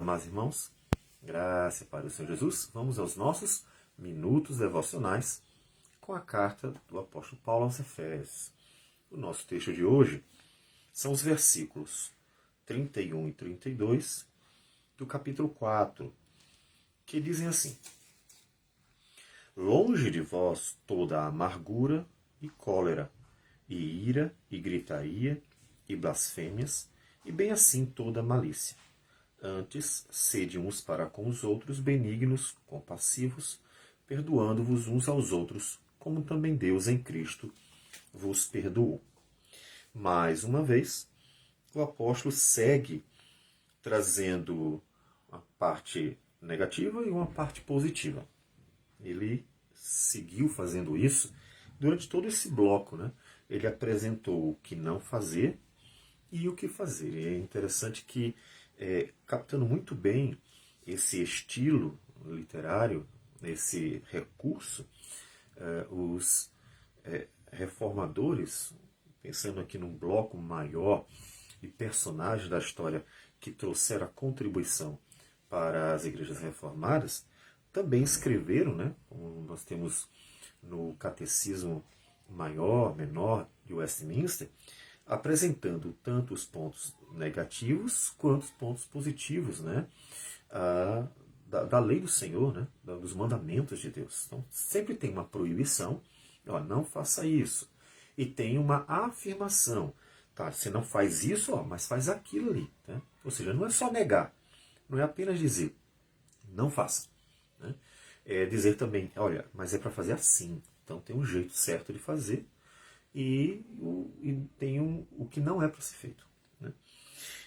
Amados irmãos, graça e paz do Senhor Jesus, vamos aos nossos minutos devocionais com a carta do apóstolo Paulo aos Efésios. O nosso texto de hoje são os versículos 31 e 32 do capítulo 4, que dizem assim: Longe de vós toda a amargura e cólera, e ira, e gritaria, e blasfêmias, e bem assim toda a malícia. Antes, sede uns para com os outros benignos, compassivos, perdoando-vos uns aos outros, como também Deus em Cristo vos perdoou. Mais uma vez, o apóstolo segue trazendo uma parte negativa e uma parte positiva. Ele seguiu fazendo isso durante todo esse bloco, né? Ele apresentou o que não fazer e o que fazer. E é interessante que, captando muito bem esse estilo literário, esse recurso, os reformadores, pensando aqui num bloco maior de personagens da história que trouxeram a contribuição para as igrejas reformadas, também escreveram, né, como nós temos no Catecismo Maior, Menor de Westminster, apresentando tanto os pontos negativos quanto os pontos positivos, né, da lei do Senhor, né, dos mandamentos de Deus. Então, sempre tem uma proibição, ó, não faça isso. E tem uma afirmação, tá, você não faz isso, ó, mas faz aquilo ali. Né? Ou seja, não é só negar, não é apenas dizer, não faça. Né? É dizer também, olha, mas é para fazer assim. Então tem um jeito certo de fazer e tem o que não é para ser feito. Né?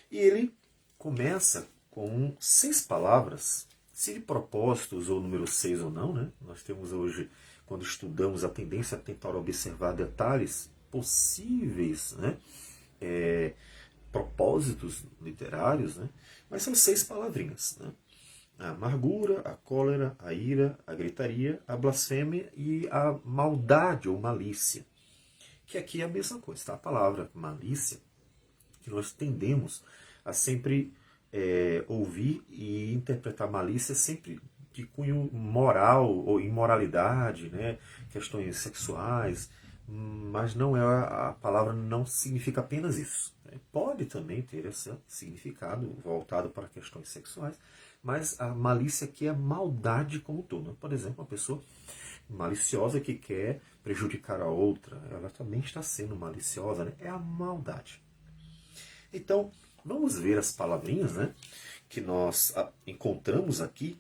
E ele começa com 6 palavras, se de propósito usou o número 6 ou não. Né? Nós temos hoje, quando estudamos, a tendência a tentar observar detalhes possíveis, né? Propósitos literários, né? Mas são 6 palavrinhas. Né? A amargura, a cólera, a ira, a gritaria, a blasfêmia e a maldade ou malícia. Que aqui é a mesma coisa, tá? A palavra malícia, que nós tendemos a sempre ouvir e interpretar malícia sempre de cunho moral ou imoralidade, né? Questões sexuais, mas não é, a palavra não significa apenas isso. Né? Pode também ter esse significado voltado para questões sexuais, mas a malícia aqui é a maldade como um todo. Por exemplo, uma pessoa maliciosa que quer prejudicar a outra, ela também está sendo maliciosa, né? É a maldade. Então, vamos ver as palavrinhas, né, que nós encontramos aqui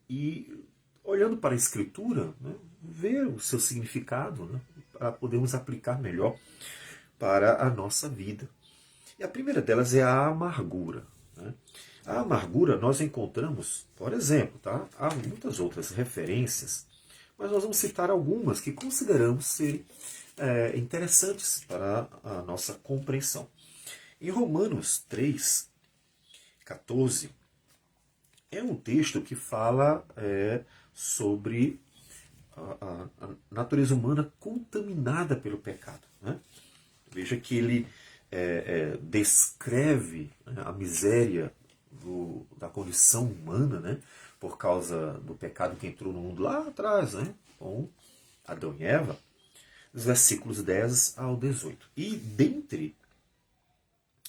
e, olhando para a Escritura, né, ver o seu significado, né, para podermos aplicar melhor para a nossa vida. E a primeira delas é a amargura. Né? A amargura nós encontramos, por exemplo, tá? Há muitas outras referências, mas nós vamos citar algumas que consideramos ser interessantes para a nossa compreensão. Em Romanos 3, 14, é um texto que fala sobre a natureza humana contaminada pelo pecado. Né? Veja que ele descreve, né, a miséria da condição humana, né, por causa do pecado que entrou no mundo lá atrás, né, com Adão e Eva, dos versículos 10 ao 18. E dentre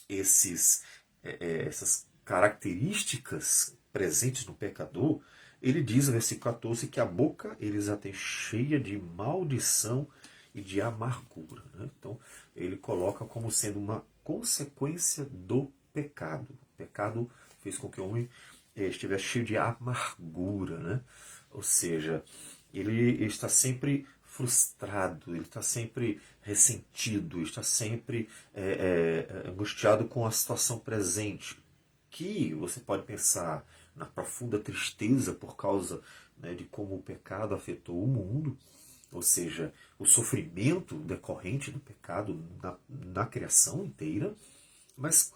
essas características presentes no pecador, ele diz no versículo 14 que a boca eles a têm cheia de maldição e de amargura. Né? Então, ele coloca como sendo uma consequência do pecado. O pecado fez com que o homem estivesse cheio de amargura. Né? Ou seja, ele está sempre frustrado, ele está sempre ressentido, está sempre angustiado com a situação presente. Que você pode pensar na profunda tristeza por causa, né, de como o pecado afetou o mundo, ou seja, o sofrimento decorrente do pecado na criação inteira, mas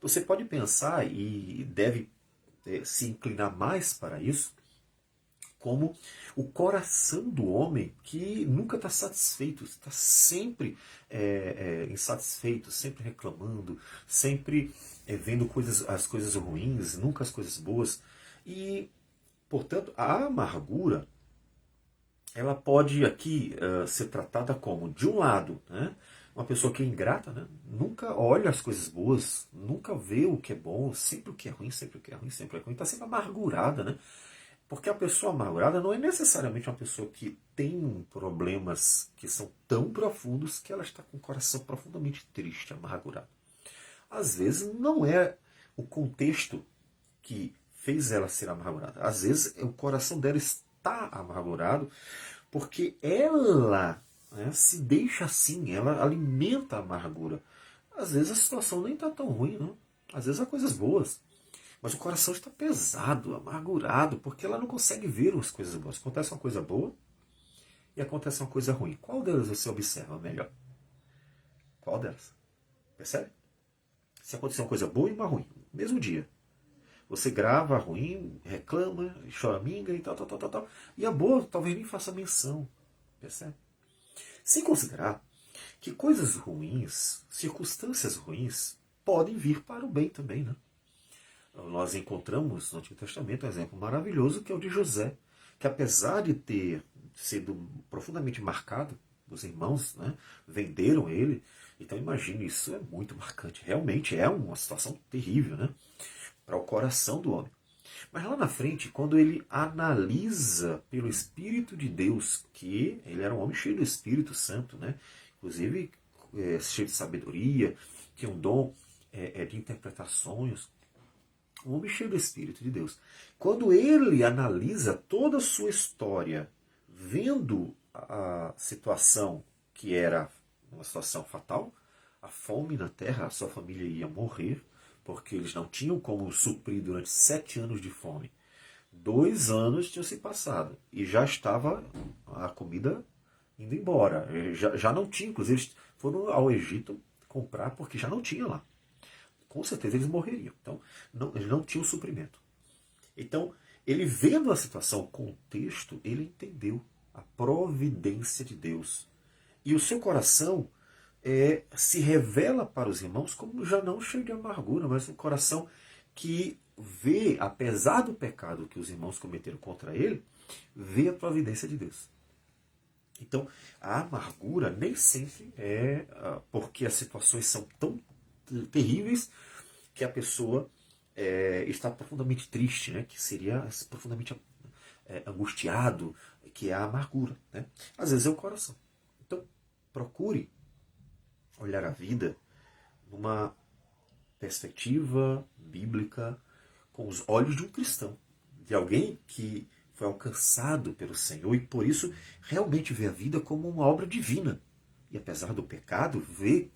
você pode pensar e deve se inclinar mais para isso, como o coração do homem que nunca está satisfeito, está sempre insatisfeito, sempre reclamando, sempre vendo as coisas ruins, nunca as coisas boas. E, portanto, a amargura, ela pode aqui ser tratada como, de um lado, né, uma pessoa que é ingrata, né, nunca olha as coisas boas, nunca vê o que é bom, sempre o que é ruim, sempre o que é ruim, sempre o que é ruim, está sempre amargurada, né? Porque a pessoa amargurada não é necessariamente uma pessoa que tem problemas que são tão profundos que ela está com o coração profundamente triste, amargurado. Às vezes não é o contexto que fez ela ser amargurada. Às vezes o coração dela está amargurado porque ela, né, se deixa assim, ela alimenta a amargura. Às vezes a situação nem está tão ruim, não. Às vezes há coisas boas. Mas o coração está pesado, amargurado, porque ela não consegue ver as coisas boas. Acontece uma coisa boa e acontece uma coisa ruim. Qual delas você observa melhor? Qual delas? Percebe? Se acontecer uma coisa boa e uma ruim, no mesmo dia. Você grava a ruim, reclama, choraminga e tal, tal, tal, tal, tal. E a boa talvez nem faça menção. Percebe? Sem considerar que coisas ruins, circunstâncias ruins, podem vir para o bem também, né? Nós encontramos no Antigo Testamento um exemplo maravilhoso que é o de José, que apesar de ter sido profundamente marcado, os irmãos, né, venderam ele. Então imagine, isso é muito marcante. Realmente é uma situação terrível, né, para o coração do homem. Mas lá na frente, quando ele analisa pelo Espírito de Deus, que ele era um homem cheio do Espírito Santo, né, inclusive cheio de sabedoria, tinha um dom de interpretar sonhos, um homem cheio do Espírito de Deus. Quando ele analisa toda a sua história, vendo a situação que era uma situação fatal, a fome na terra, a sua família ia morrer, porque eles não tinham como suprir durante 7 anos de fome. 2 anos tinham se passado e já estava a comida indo embora. Já não tinha, inclusive eles foram ao Egito comprar porque já não tinha lá. Com certeza eles morreriam. Então, eles não tinham suprimento. Então, ele vendo a situação, o contexto, ele entendeu a providência de Deus. E o seu coração se revela para os irmãos como já não cheio de amargura, mas um coração que vê, apesar do pecado que os irmãos cometeram contra ele, vê a providência de Deus. Então, a amargura nem sempre é porque as situações são tão terríveis que a pessoa está profundamente triste, né? Que seria profundamente angustiado, que é a amargura. Né? Às vezes é o coração. Então, procure olhar a vida numa perspectiva bíblica, com os olhos de um cristão, de alguém que foi alcançado pelo Senhor e por isso realmente vê a vida como uma obra divina. E apesar do pecado, vê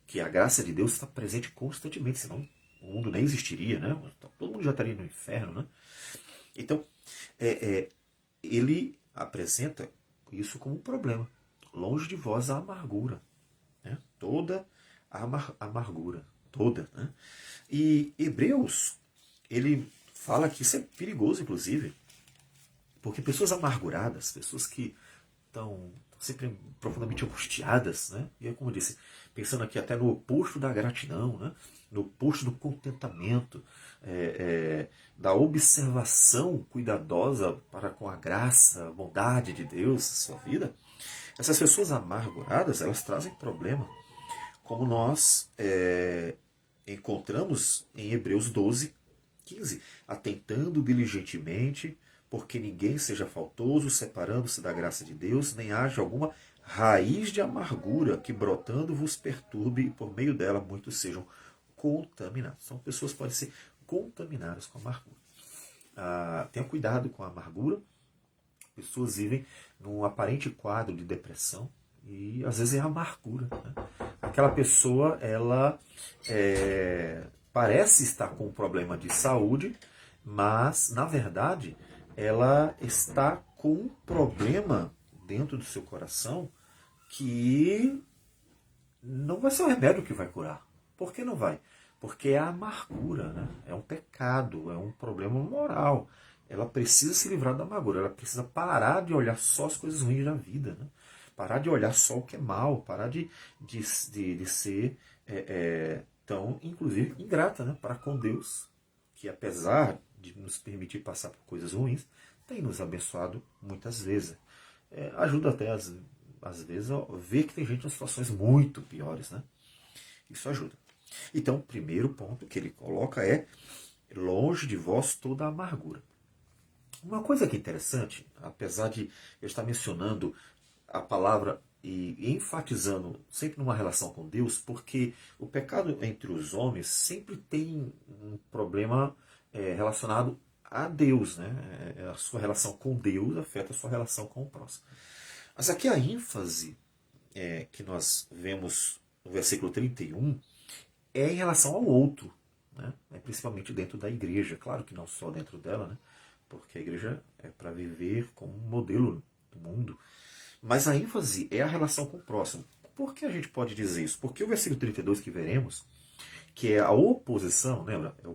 que a graça de Deus está presente constantemente, senão o mundo nem existiria, né? Todo mundo já estaria no inferno, né? Então, ele apresenta isso como um problema. Longe de vós a amargura, né? Toda a amargura, toda, né? E Hebreus, ele fala que isso é perigoso, inclusive, porque pessoas amarguradas, pessoas que estão sempre profundamente angustiadas, né? E é como eu disse, pensando aqui até no oposto da gratidão, né? No oposto do contentamento, da observação cuidadosa para com a graça, a bondade de Deus na sua vida, essas pessoas amarguradas, elas trazem problema, como nós encontramos em Hebreus 12, 15, atentando diligentemente, porque ninguém seja faltoso, separando-se da graça de Deus, nem haja alguma raiz de amargura que brotando vos perturbe e por meio dela muitos sejam contaminados. Então, pessoas podem ser contaminadas com a amargura. Tenha cuidado com a amargura. Pessoas vivem num aparente quadro de depressão e às vezes é amargura. Né? Aquela pessoa, ela parece estar com um problema de saúde, mas na verdade ela está com um problema dentro do seu coração que não vai ser o remédio que vai curar. Por que não vai? Porque é a amargura, né? É um pecado, é um problema moral ela precisa se livrar da amargura, ela precisa parar de olhar só as coisas ruins da vida, né? Parar de olhar só o que é mal, parar de ser tão, inclusive, ingrata, né? Para com Deus, que apesar de nos permitir passar por coisas ruins, tem nos abençoado muitas vezes. Ajuda até, às vezes, a ver que tem gente em situações muito piores, né? Isso ajuda. Então, o primeiro ponto que ele coloca é: longe de vós toda a amargura. Uma coisa que é interessante, apesar de eu estar mencionando a palavra e enfatizando sempre numa relação com Deus, porque o pecado entre os homens sempre tem um problema relacionado a Deus, né? A sua relação com Deus afeta a sua relação com o próximo. Mas aqui a ênfase que nós vemos no versículo 31 é em relação ao outro, né? Principalmente dentro da igreja. Claro que não só dentro dela, né? Porque a igreja é para viver como um modelo do mundo. Mas a ênfase é a relação com o próximo. Por que a gente pode dizer isso? Porque o versículo 32 que veremos, que é a oposição, lembra? É a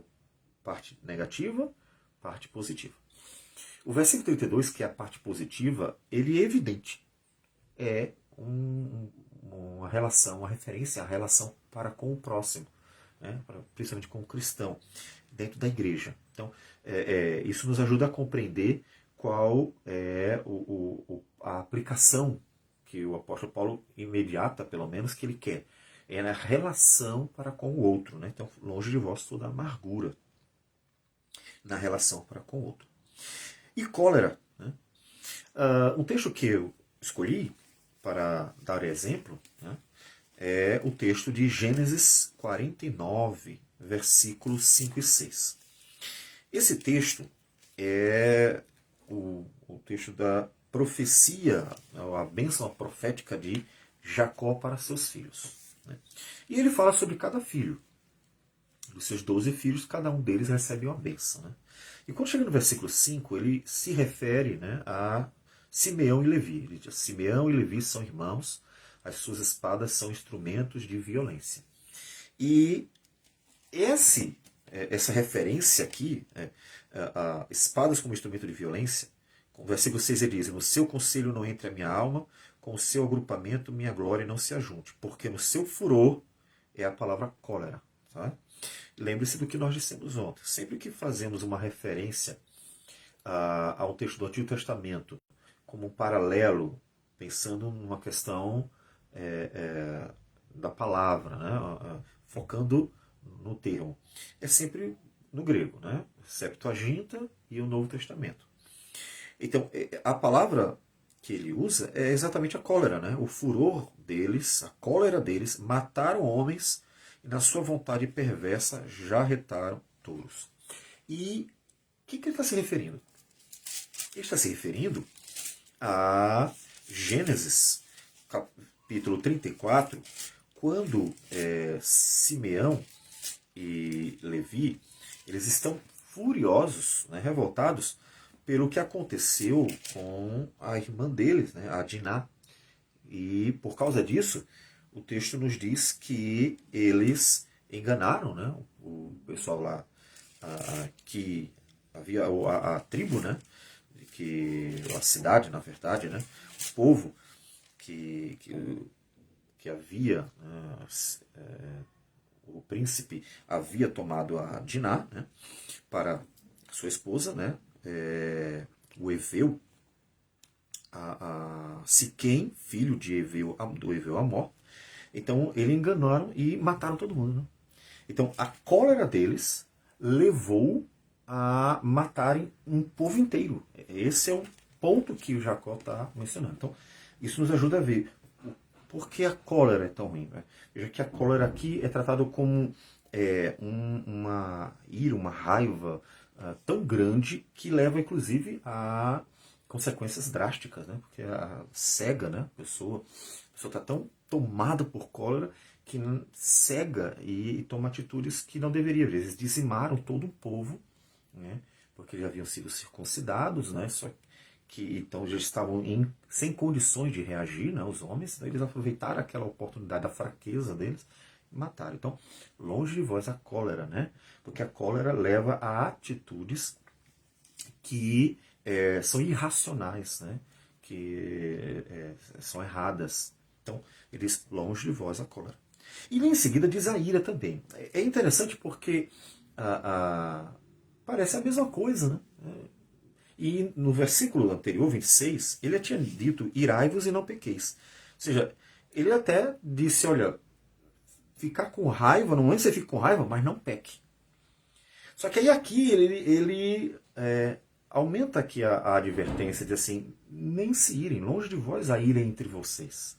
parte negativa, parte positiva. O versículo 32, que é a parte positiva, ele é evidente. É uma relação, uma referência à relação para com o próximo, né? Principalmente com o cristão, dentro da igreja. Então, isso nos ajuda a compreender qual é a aplicação que o apóstolo Paulo, imediata pelo menos, que ele quer. É na relação para com o outro. Né? Então, longe de vós toda amargura na relação para com o outro. E cólera. Né? Um texto que eu escolhi para dar exemplo, né, é o texto de Gênesis 49, versículos 5 e 6. Esse texto é o texto da profecia, a bênção profética de Jacó para seus filhos. Né? E ele fala sobre cada filho. Dos seus 12 filhos, cada um deles recebe uma bênção. Né? E quando chega no versículo 5, ele se refere, né, a Simeão e Levi. Ele diz: Simeão e Levi são irmãos, as suas espadas são instrumentos de violência. E essa referência aqui, a espadas como instrumento de violência, com o versículo 6 ele diz: no seu conselho não entre a minha alma, com o seu agrupamento minha glória não se ajunte, porque no seu furor é a palavra cólera. Tá? Lembre-se do que nós dissemos ontem. Sempre que fazemos uma referência a um texto do Antigo Testamento como um paralelo, pensando numa questão da palavra, né? Focando no termo, é sempre no grego, né? Septuaginta e o Novo Testamento. Então, a palavra que ele usa é exatamente a cólera, né? O furor deles, a cólera deles, mataram homens e na sua vontade perversa jarretaram touros. E o que ele está se referindo? Ele está se referindo a Gênesis, capítulo 34, quando Simeão e Levi, eles estão furiosos, né, revoltados pelo que aconteceu com a irmã deles, né, a Diná. E por causa disso, o texto nos diz que eles enganaram, né, o pessoal lá, que havia a tribo, né, a cidade, na verdade, né, o povo que havia, o príncipe havia tomado a Diná, né, para sua esposa, né, o Eveu, a Siquém, filho de Eveu, do Eveu Amor. Então, eles enganaram e mataram todo mundo. Né? Então, a cólera deles levou a matarem um povo inteiro. Esse é o ponto que o Jacó está mencionando. Então, isso nos ajuda a ver por que a cólera é tão ruim. Né? Veja que a cólera aqui é tratada como uma ira, uma raiva tão grande que leva, inclusive, a consequências drásticas, né? Porque cega, né? A pessoa está tão tomada por cólera que cega e toma atitudes que não deveria. Eles dizimaram todo o povo, né? Porque eles haviam sido circuncidados, né? Só que então já estavam sem condições de reagir, né? Os homens, então, eles aproveitaram aquela oportunidade da fraqueza deles e mataram. Então, longe de vós a cólera, né? Porque a cólera leva a atitudes que são irracionais, né? Que são erradas. Então, ele diz, longe de vós a cólera. E em seguida diz a ira também. É interessante porque parece a mesma coisa, né? E no versículo anterior, 26, ele tinha dito, irai-vos e não pequeis. Ou seja, ele até disse, olha, ficar com raiva, no momento você fica com raiva, mas não peque. Só que aí aqui ele aumenta aqui a advertência, diz assim, nem se irem, longe de vós a ira entre vocês.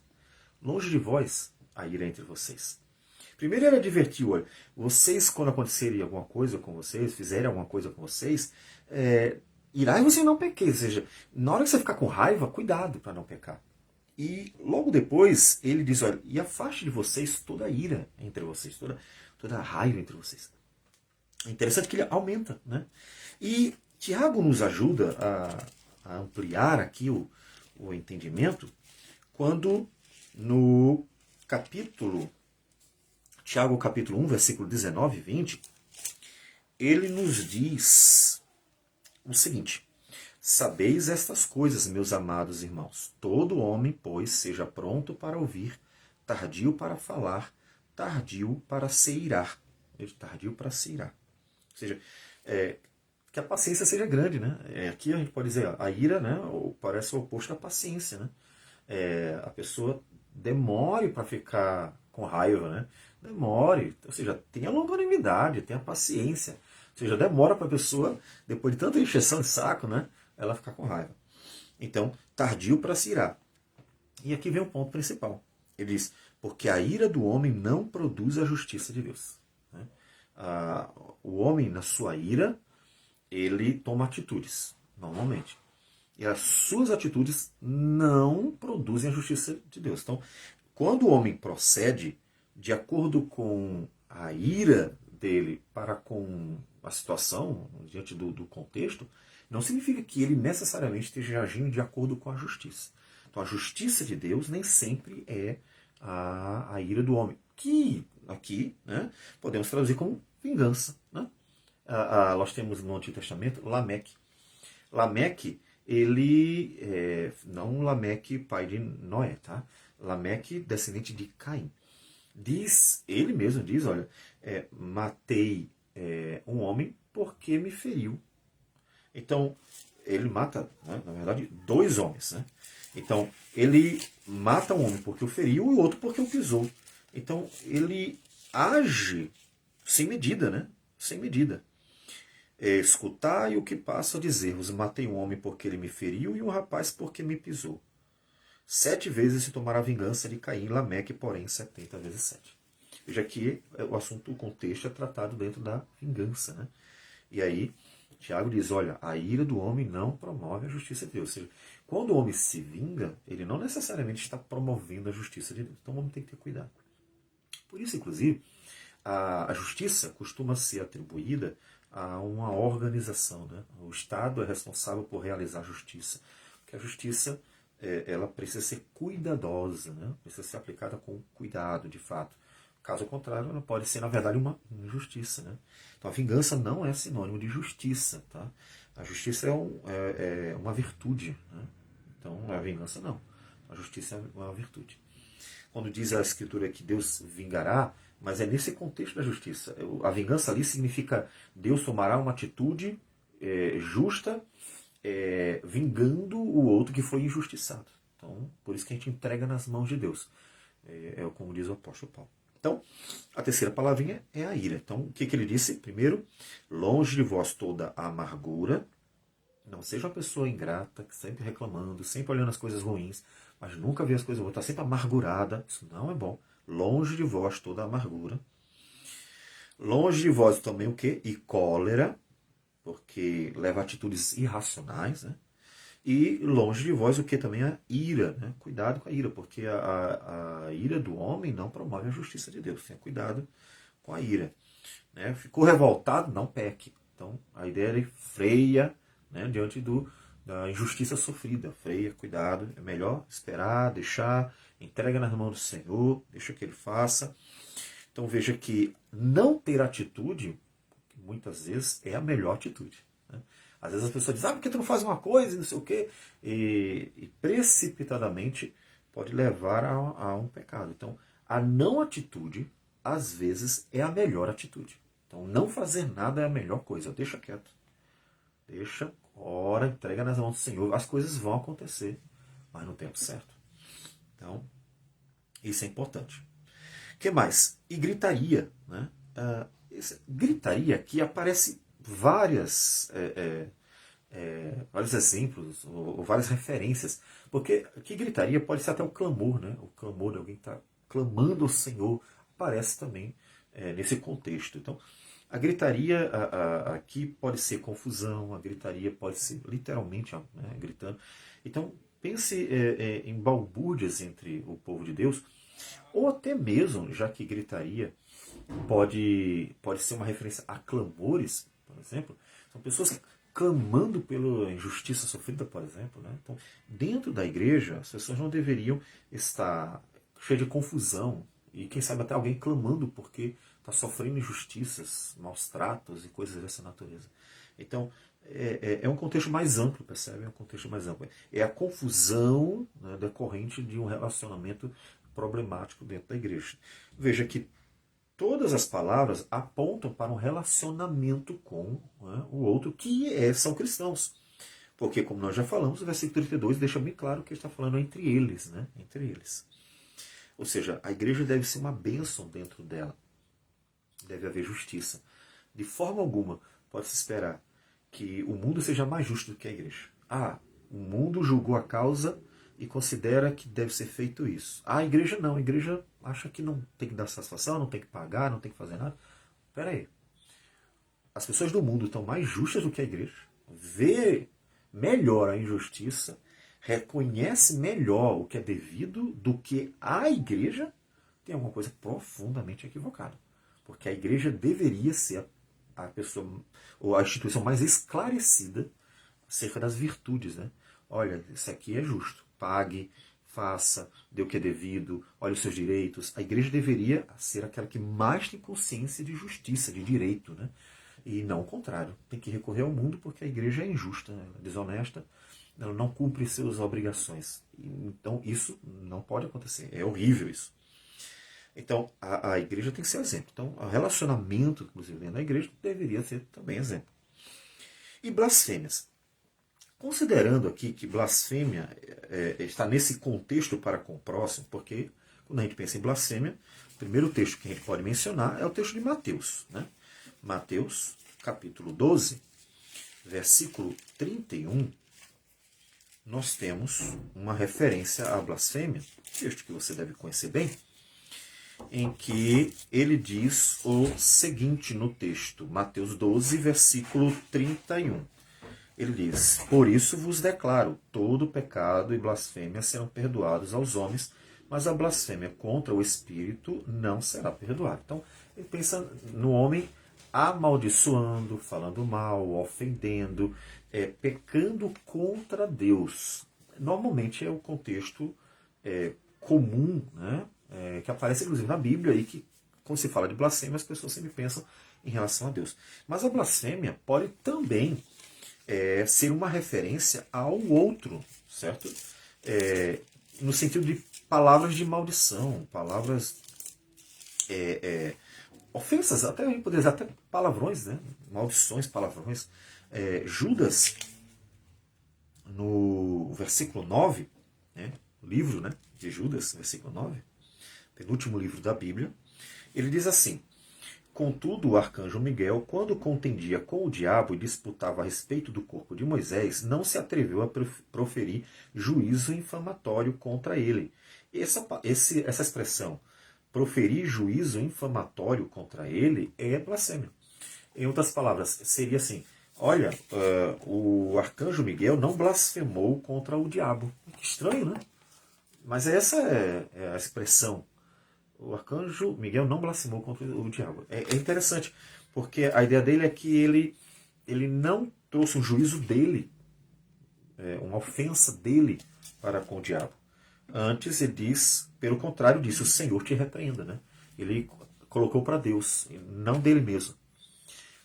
Longe de vós a ira entre vocês. Primeiro ele advertiu, olha, vocês quando acontecerem alguma coisa com vocês, fizerem alguma coisa com vocês, irai-vos e não pequeis. Ou seja, na hora que você ficar com raiva, cuidado para não pecar. E logo depois ele diz, olha, e afaste de vocês toda a ira entre vocês, toda a raiva entre vocês. É interessante que ele aumenta, né? E Tiago nos ajuda a ampliar aqui o entendimento quando no Tiago capítulo 1, versículo 19 e 20, ele nos diz o seguinte: sabeis estas coisas, meus amados irmãos. Todo homem, pois, seja pronto para ouvir, tardio para falar, tardio para se irar. Tardio para se irar. Ou seja, que a paciência seja grande, né? Aqui a gente pode dizer, a ira, né, parece o oposto da paciência, né? A pessoa demore para ficar com raiva, né? Demore, ou seja, tenha longanimidade, tenha paciência. Ou seja, demora para a pessoa, depois de tanta encheção de saco, né, ela ficar com raiva. Então, tardio para se irar. E aqui vem o ponto principal. Ele diz, porque a ira do homem não produz a justiça de Deus. Né? O homem, na sua ira, ele toma atitudes, normalmente. E as suas atitudes não produzem a justiça de Deus. Então, quando o homem procede de acordo com a ira dele para com a situação, diante do contexto, não significa que ele necessariamente esteja agindo de acordo com a justiça. Então, a justiça de Deus nem sempre é a ira do homem. Que aqui, né, podemos traduzir como vingança. Né? Nós temos no Antigo Testamento Lameque. Lameque, ele não Lameque, pai de Noé, tá? Lameque, descendente de Caim. Ele mesmo diz, olha, matei um homem porque me feriu. Então, ele mata, né, na verdade, dois homens. Né? Então, ele mata um homem porque o feriu e o outro porque o pisou. Então, ele age sem medida, né? Sem medida. Escutai o que passo a dizer-vos, matei um homem porque ele me feriu e um rapaz porque me pisou. 7 vezes se tomará vingança de Caim e Lameque, porém 70 vezes 7. Veja que o assunto, o contexto é tratado dentro da vingança. Né? E aí, Tiago diz, olha, a ira do homem não promove a justiça de Deus. Ou seja, quando o homem se vinga, ele não necessariamente está promovendo a justiça de Deus. Então o homem tem que ter cuidado. Por isso, inclusive, a justiça costuma ser atribuída a uma organização. Né? O Estado é responsável por realizar a justiça. Porque a justiça ela precisa ser cuidadosa, né? Precisa ser aplicada com cuidado, de fato. Caso contrário, ela pode ser, na verdade, uma injustiça. Né? Então, a vingança não é sinônimo de justiça. Tá? A justiça é uma virtude. Né? Então, a vingança não. A justiça é uma virtude. Quando diz a Escritura que Deus vingará, mas é nesse contexto da justiça. A vingança ali significa Deus tomará uma atitude justa, vingando o outro que foi injustiçado. Então, por isso que a gente entrega nas mãos de Deus. Como diz o apóstolo Paulo. Então, a terceira palavrinha é a ira. Então, o que ele disse? Primeiro, longe de vós toda a amargura. Não seja uma pessoa ingrata, sempre reclamando, sempre olhando as coisas ruins, mas nunca vê as coisas boas, está sempre amargurada. Isso não é bom. Longe de vós toda a amargura. Longe de vós também o quê? E cólera, porque leva a atitudes irracionais, né? E longe de vós o que também? A ira, né? Cuidado com a ira, porque a ira do homem não promove a justiça de Deus. Tenha cuidado com a ira. Né? Ficou revoltado? Não peque. Então, a ideia é freia, né, diante da injustiça sofrida. Freia, cuidado. É melhor esperar, deixar, entrega nas mãos do Senhor, deixa que Ele faça. Então, veja que não ter atitude, muitas vezes, é a melhor atitude. Né? Às vezes as pessoas dizem, por que tu não faz uma coisa e não sei o quê? E precipitadamente pode levar a um pecado. Então, a não atitude, às vezes, é a melhor atitude. Então, não fazer nada é a melhor coisa. Deixa quieto. Deixa, ora, entrega nas mãos do Senhor. As coisas vão acontecer, mas no tempo certo. Então, isso é importante. O que mais? E gritaria. Né? Gritaria aqui aparece vários exemplos, ou várias referências. Porque que gritaria pode ser até o clamor, né? O clamor de alguém que está clamando ao Senhor aparece também nesse contexto. Então, a gritaria aqui pode ser confusão, a gritaria pode ser literalmente gritando. Então, pense em balbúrdias entre o povo de Deus, ou até mesmo, já que gritaria pode ser uma referência a clamores, por exemplo, são pessoas clamando pela injustiça sofrida, por exemplo. Né? Então, dentro da igreja, as pessoas não deveriam estar cheias de confusão, e quem sabe até alguém clamando porque está sofrendo injustiças, maus tratos e coisas dessa natureza. Então, é um contexto mais amplo, percebe? É um contexto mais amplo. É a confusão, né, decorrente de um relacionamento problemático dentro da igreja. Veja que todas as palavras apontam para um relacionamento com, né, o outro, que são cristãos. Porque, como nós já falamos, o versículo 32 deixa bem claro que ele está falando entre eles. Né? Entre eles. Ou seja, a igreja deve ser uma bênção dentro dela. Deve haver justiça. De forma alguma pode-se esperar que o mundo seja mais justo do que a igreja. O mundo julgou a causa e considera que deve ser feito isso. A igreja não. A igreja acha que não tem que dar satisfação, não tem que pagar, não tem que fazer nada. Espera aí. As pessoas do mundo estão mais justas do que a igreja. Vê melhor a injustiça, reconhece melhor o que é devido do que a igreja, tem alguma coisa profundamente equivocada. Porque a igreja deveria ser a pessoa, ou a instituição mais esclarecida acerca das virtudes. Né? Olha, isso aqui é justo. Pague, faça, dê o que é devido, olhe os seus direitos. A igreja deveria ser aquela que mais tem consciência de justiça, de direito. Né? E não o contrário. Tem que recorrer ao mundo porque a igreja é injusta, ela é desonesta, ela não cumpre suas obrigações. Então isso não pode acontecer. É horrível isso. Então a igreja tem que ser exemplo. Então o relacionamento, inclusive, dentro da igreja deveria ser também exemplo. E blasfêmias. Considerando aqui que blasfêmia está nesse contexto para com o próximo, porque quando a gente pensa em blasfêmia, o primeiro texto que a gente pode mencionar é o texto de Mateus. Né? Mateus, capítulo 12, versículo 31, nós temos uma referência à blasfêmia, texto que você deve conhecer bem, em que ele diz o seguinte no texto, Mateus 12, versículo 31. Ele diz, por isso vos declaro, todo pecado e blasfêmia serão perdoados aos homens, mas a blasfêmia contra o Espírito não será perdoada. Então, ele pensa no homem amaldiçoando, falando mal, ofendendo, pecando contra Deus. Normalmente é o contexto comum, né, que aparece inclusive na Bíblia e que, quando se fala de blasfêmia, as pessoas sempre pensam em relação a Deus. Mas a blasfêmia pode também ser uma referência ao outro, certo? No sentido de palavras de maldição, palavras ofensas, até poderia dizer, até palavrões, né? Maldições, palavrões. Judas, no versículo 9, né? O livro, né, de Judas, versículo 9, penúltimo livro da Bíblia, ele diz assim, contudo, o arcanjo Miguel, quando contendia com o diabo e disputava a respeito do corpo de Moisés, não se atreveu a proferir juízo infamatório contra ele. Essa expressão, proferir juízo infamatório contra ele, é blasfêmia. Em outras palavras, seria assim, olha, o arcanjo Miguel não blasfemou contra o diabo. Que estranho, né? Mas essa é a expressão. O arcanjo Miguel não blasfemou contra o diabo. É interessante, porque a ideia dele é que ele não trouxe um juízo dele, uma ofensa dele para com o diabo. Antes ele diz, pelo contrário disso, o Senhor te repreenda. Né? Ele colocou para Deus, não dele mesmo.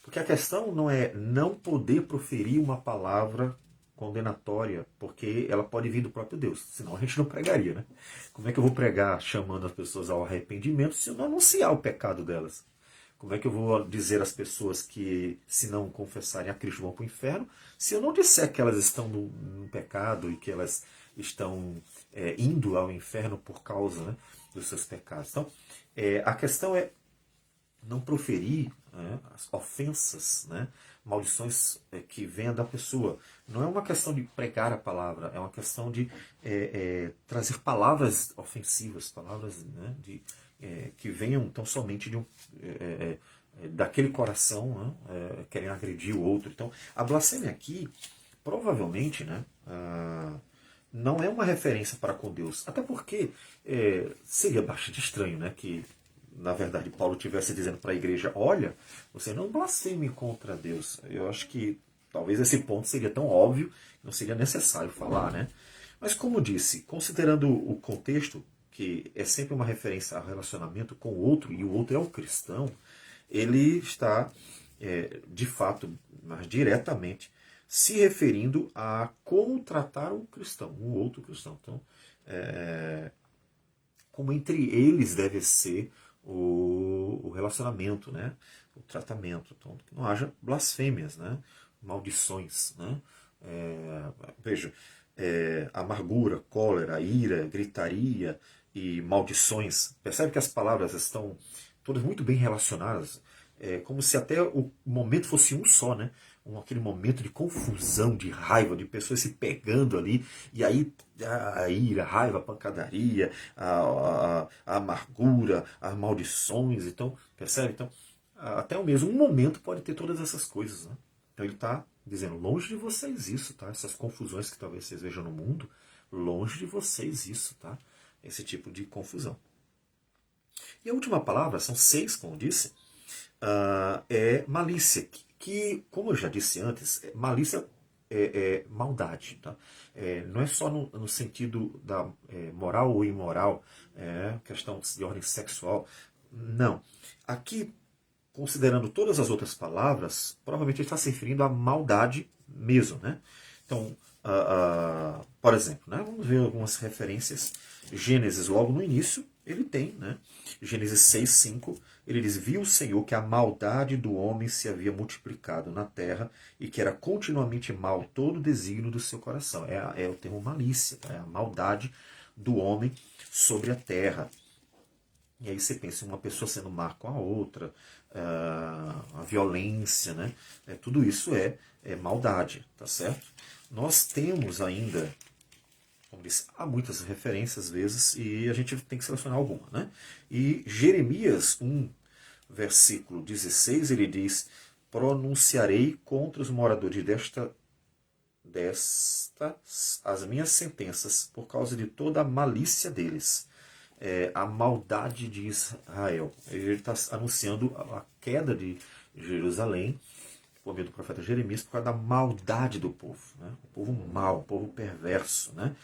Porque a questão não é não poder proferir uma palavra condenatória, porque ela pode vir do próprio Deus, senão a gente não pregaria, né? Como é que eu vou pregar chamando as pessoas ao arrependimento se eu não anunciar o pecado delas? Como é que eu vou dizer às pessoas que, se não confessarem a Cristo, vão para o inferno, se eu não disser que elas estão no pecado e que elas estão indo ao inferno por causa, né, dos seus pecados? Então, a questão é não proferir, né, as ofensas, né, maldições que venham da pessoa. Não é uma questão de pregar a palavra, é uma questão de trazer palavras ofensivas, palavras, né, que venham tão somente de daquele coração, né, querendo agredir o outro. Então, a blasfêmia aqui, provavelmente, né, não é uma referência para com Deus. Até porque seria bastante estranho, né, que na verdade, Paulo estivesse dizendo para a igreja, olha, você não blasfeme contra Deus. Eu acho que talvez esse ponto seria tão óbvio que não seria necessário falar, né? Mas como disse, considerando o contexto, que é sempre uma referência ao relacionamento com o outro, e o outro é o cristão, ele está, de fato, mas diretamente, se referindo a como tratar o cristão, o outro cristão. Então, como entre eles deve ser o relacionamento, né? O tratamento. Então, que não haja blasfêmias, né? Maldições. Né? Veja, amargura, cólera, ira, gritaria e maldições. Percebe que as palavras estão todas muito bem relacionadas, como se até o momento fosse um só, né? Aquele momento de confusão, de raiva, de pessoas se pegando ali, e aí a ira, a raiva, a pancadaria, a amargura, as maldições. Então, percebe? Então, até o mesmo um momento pode ter todas essas coisas. Né? Então ele está dizendo, longe de vocês isso, tá? Essas confusões que talvez vocês vejam no mundo, longe de vocês isso, tá? Esse tipo de confusão. E a última palavra, são 6, como eu disse, é malícia, que, como eu já disse antes, malícia é maldade. Tá? Não é só no sentido da moral ou imoral, questão de ordem sexual. Não. Aqui, considerando todas as outras palavras, provavelmente ele está se referindo à maldade mesmo. Né? Então, por exemplo, né? Vamos ver algumas referências. Gênesis, logo no início, ele tem, né? Gênesis 6:5, ele diz, viu o Senhor que a maldade do homem se havia multiplicado na terra e que era continuamente mal todo o desígnio do seu coração. É o termo malícia, é a maldade do homem sobre a terra. E aí você pensa em uma pessoa sendo má com a outra, a violência, né? Tudo isso é maldade, tá certo? Nós temos ainda, como disse, há muitas referências às vezes e a gente tem que selecionar alguma, né? E Jeremias 1, versículo 16, ele diz, pronunciarei contra os moradores destas as minhas sentenças por causa de toda a malícia deles. A maldade de Israel. Ele está anunciando a queda de Jerusalém por meio do profeta Jeremias por causa da maldade do povo. Né? O povo mau, o povo perverso. Né?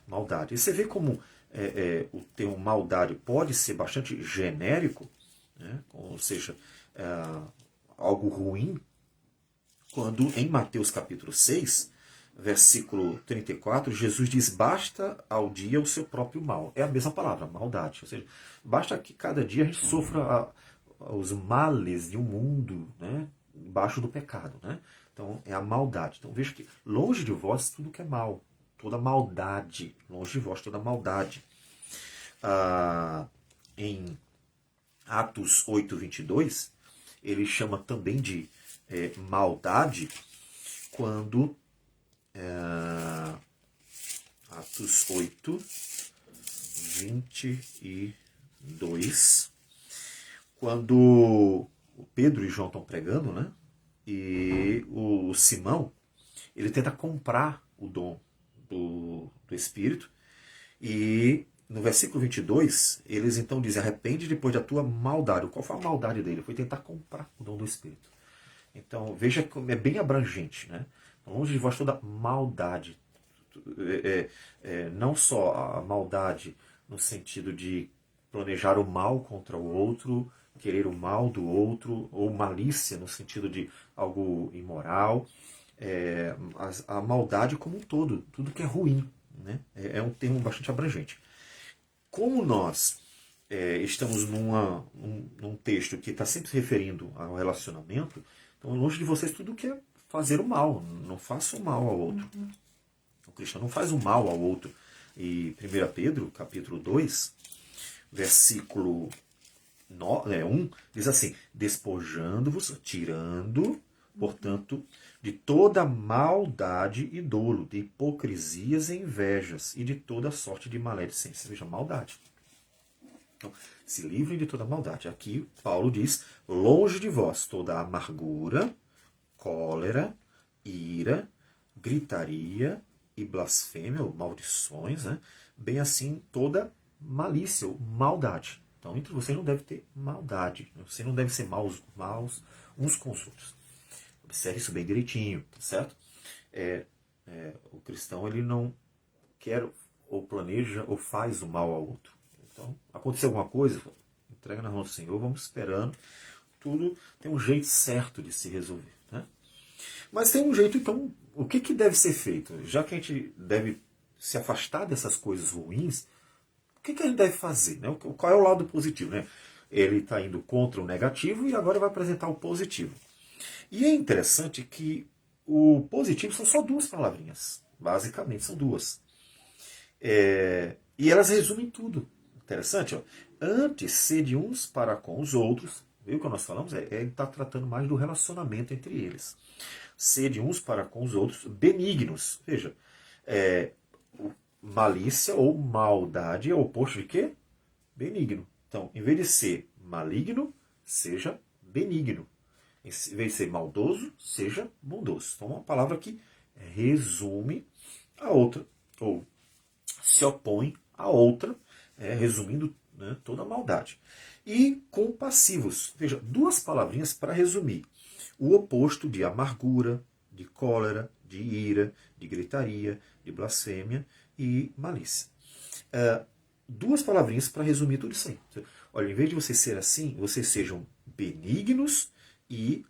Maldade. E você vê como o termo maldade pode ser bastante genérico, né? Ou seja, algo ruim, quando em Mateus capítulo 6, versículo 34, Jesus diz, basta ao dia o seu próprio mal. É a mesma palavra, maldade. Ou seja, basta que cada dia a gente sofra os males de um mundo, né, embaixo do pecado. Né? Então é a maldade. Então veja que longe de vós tudo que é mal. Toda maldade. Longe de vós toda maldade. Em Atos 8:22, ele chama também de maldade quando Atos 8:22, quando o Pedro e João estão pregando, né? E o Simão, ele tenta comprar o dom do Espírito, e no versículo 22, eles então dizem, arrepende depois da tua maldade. Qual foi a maldade dele? Foi tentar comprar o dom do Espírito. Então, veja como é bem abrangente, né? Longe de vós toda maldade. Não só a maldade no sentido de planejar o mal contra o outro, querer o mal do outro, ou malícia no sentido de algo imoral, a maldade como um todo, tudo que é ruim. Né? É um termo bastante abrangente. Como nós estamos num texto que está sempre se referindo ao relacionamento, então longe de vocês tudo que é fazer o mal, não faça o mal ao outro. O cristão não faz o mal ao outro. E 1 Pedro, capítulo 2, versículo 1, diz assim: despojando-vos, tirando, portanto, de toda maldade e dolo, de hipocrisias e invejas, e de toda sorte de maledicência. Veja, maldade. Então, se livrem de toda maldade. Aqui, Paulo diz: longe de vós toda amargura, cólera, ira, gritaria e blasfêmia, ou maldições, né? Bem assim toda malícia, ou maldade. Então, entre vocês não deve ter maldade. Você não deve ser maus uns com os outros. Observe isso bem direitinho, tá certo? O cristão, ele não quer, ou planeja, ou faz o mal ao outro. Então, aconteceu alguma coisa, entrega na mão do Senhor, vamos esperando. Tudo tem um jeito certo de se resolver. Né? Mas tem um jeito, então, o que deve ser feito? Já que a gente deve se afastar dessas coisas ruins, o que a gente deve fazer? Né? Qual é o lado positivo? Né? Ele está indo contra o negativo e agora vai apresentar o positivo. E é interessante que o positivo são só duas palavrinhas. Basicamente, são duas. E elas resumem tudo. Interessante, ó. Antes, sede uns para com os outros. Viu o que nós falamos? Ele está tratando mais do relacionamento entre eles. Sede uns para com os outros benignos. Veja, malícia ou maldade é o oposto de quê? Benigno. Então, em vez de ser maligno, seja benigno. Em vez de ser maldoso, seja bondoso. Então, uma palavra que resume a outra, ou se opõe a outra, resumindo, né, toda a maldade. E compassivos. Veja, duas palavrinhas para resumir. O oposto de amargura, de cólera, de ira, de gritaria, de blasfêmia e malícia. Duas palavrinhas para resumir tudo isso aí. Olha, em vez de você ser assim, vocês sejam benignos e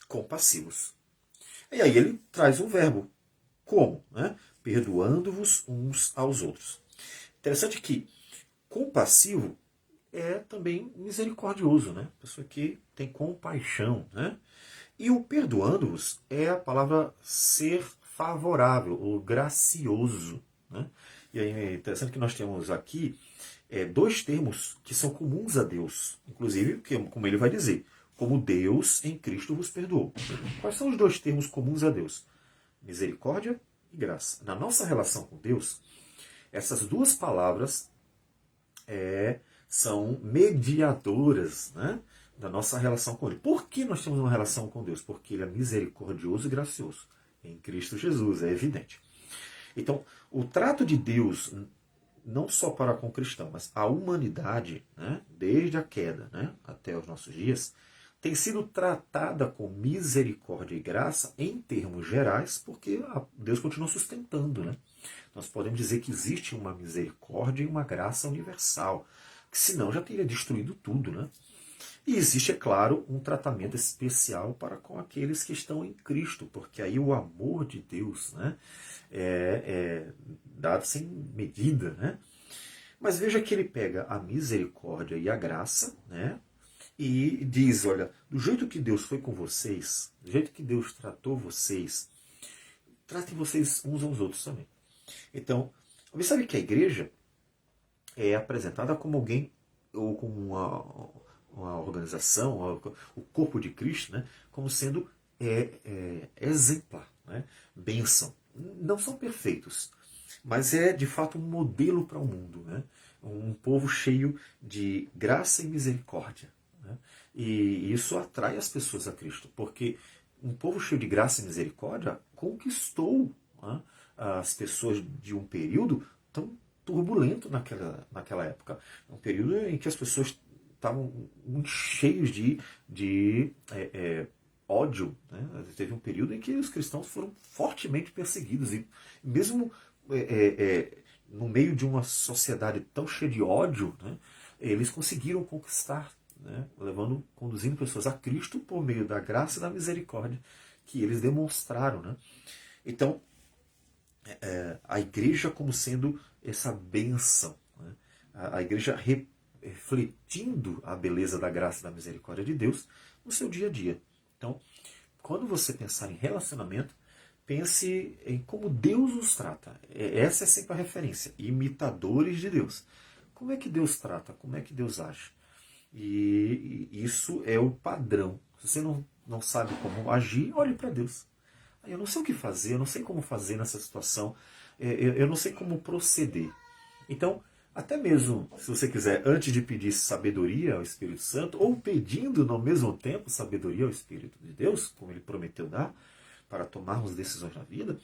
compassivos. E aí ele traz um verbo. Como? Né? Perdoando-vos uns aos outros. Interessante que compassivo é também misericordioso, né? Pessoa que tem compaixão, né? E o perdoando-vos é a palavra ser favorável, ou gracioso, né? E aí é interessante que nós temos aqui dois termos que são comuns a Deus, inclusive, como ele vai dizer, como Deus em Cristo vos perdoou. Quais são os dois termos comuns a Deus? Misericórdia e graça. Na nossa relação com Deus, essas duas palavras são mediadoras, né, da nossa relação com Ele. Por que nós temos uma relação com Deus? Porque Ele é misericordioso e gracioso. Em Cristo Jesus, é evidente. Então, o trato de Deus, não só para com o cristão, mas a humanidade, né, desde a queda, né, até os nossos dias, tem sido tratada com misericórdia e graça em termos gerais, porque Deus continua sustentando. Né? Nós podemos dizer que existe uma misericórdia e uma graça universal, que senão já teria destruído tudo. Né? E existe, é claro, um tratamento especial para com aqueles que estão em Cristo, porque aí o amor de Deus, né, é dado sem medida. Né? Mas veja que ele pega a misericórdia e a graça, né, e diz, olha, do jeito que Deus foi com vocês, do jeito que Deus tratou vocês, tratem vocês uns aos outros também. Então, observe que a igreja é apresentada como alguém, ou como uma organização, o corpo de Cristo, né, como sendo exemplar, né, bênção. Não são perfeitos, mas é de fato um modelo para o mundo, né, um povo cheio de graça e misericórdia. Né, e isso atrai as pessoas a Cristo, porque um povo cheio de graça e misericórdia conquistou, né, as pessoas de um período tão turbulento naquela época. Um período em que as pessoas estavam muito cheios de ódio. Né? Teve um período em que os cristãos foram fortemente perseguidos. E mesmo no meio de uma sociedade tão cheia de ódio, né, eles conseguiram conquistar né? Conduzindo pessoas a Cristo por meio da graça e da misericórdia que eles demonstraram. Né? Então, a igreja como sendo essa bênção, né? A igreja refletindo a beleza da graça e da misericórdia de Deus no seu dia a dia. Então, quando você pensar em relacionamento, pense em como Deus os trata. Essa é sempre a referência. Imitadores de Deus. Como é que Deus trata? Como é que Deus age? E isso é o padrão. Se você não sabe como agir, olhe para Deus. Eu não sei o que fazer, eu não sei como fazer nessa situação, eu não sei como proceder. Então, até mesmo se você quiser, antes de pedir sabedoria ao Espírito Santo, ou pedindo no mesmo tempo sabedoria ao Espírito de Deus, como ele prometeu dar, para tomarmos decisões na vida,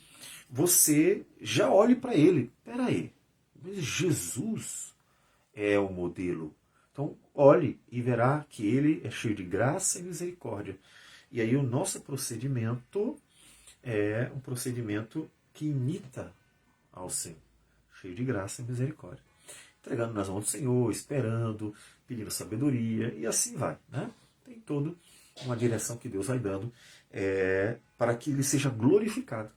você já olhe para ele. Espera aí, mas Jesus é o modelo. Então, olhe e verá que ele é cheio de graça e misericórdia. E aí o nosso procedimento é um procedimento que imita ao Senhor, cheio de graça e misericórdia. Entregando nas mãos do Senhor, esperando, pedindo sabedoria, e assim vai. Né? Tem toda uma direção que Deus vai dando para que ele seja glorificado.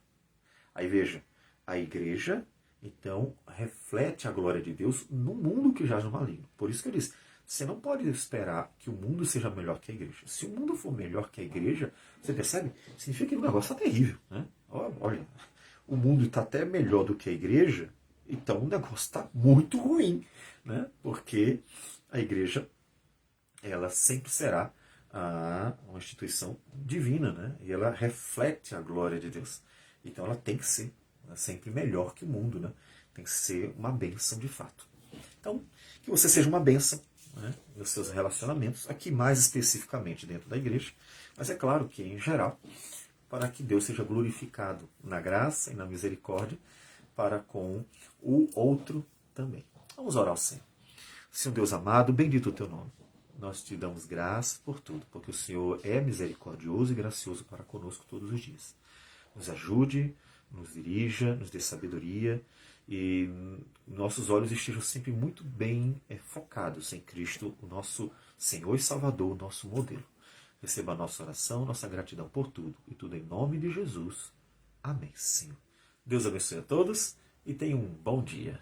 Aí veja, a igreja, então, reflete a glória de Deus no mundo que jaz no maligno. Por isso que eu disse, você não pode esperar que o mundo seja melhor que a igreja. Se o mundo for melhor que a igreja, você percebe? Significa que o negócio está terrível. Né? Olha, o mundo está até melhor do que a igreja, então o negócio está muito ruim. Né? Porque a igreja, ela sempre será uma instituição divina, né? E ela reflete a glória de Deus. Então ela tem que ser sempre melhor que o mundo, né? Tem que ser uma bênção de fato. Então, que você seja uma bênção, né, nos seus relacionamentos, aqui mais especificamente dentro da igreja, mas é claro que em geral, para que Deus seja glorificado na graça e na misericórdia para com o outro também. Vamos orar ao Senhor. Senhor Deus amado, bendito o teu nome. Nós te damos graças por tudo, porque o Senhor é misericordioso e gracioso para conosco todos os dias. Nos ajude, nos dirija, nos dê sabedoria e nossos olhos estejam sempre muito bem focados em Cristo, o nosso Senhor e Salvador, o nosso modelo. Receba a nossa oração, nossa gratidão por tudo, e tudo em nome de Jesus. Amém, Senhor. Deus abençoe a todos e tenham um bom dia.